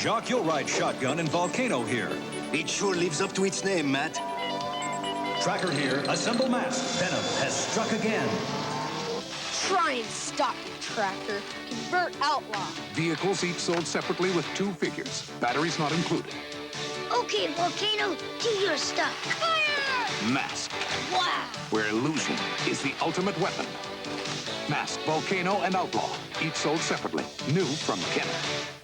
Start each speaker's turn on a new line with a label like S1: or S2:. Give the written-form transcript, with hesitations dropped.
S1: Jacques, you'll ride shotgun and Volcano here.
S2: It sure lives up to its name, Matt.
S1: Tracker here. Assemble mask. Venom has struck again.
S3: Try and stop me, Tracker. Convert Outlaw.
S4: Vehicles each sold separately with 2 figures. Batteries not included.
S5: Okay, Volcano, do your stuff.
S3: Fire!
S4: Mask,
S3: Wow!
S4: where illusion is the ultimate weapon. Mask, Volcano, and Outlaw, each sold separately. New from Kenner.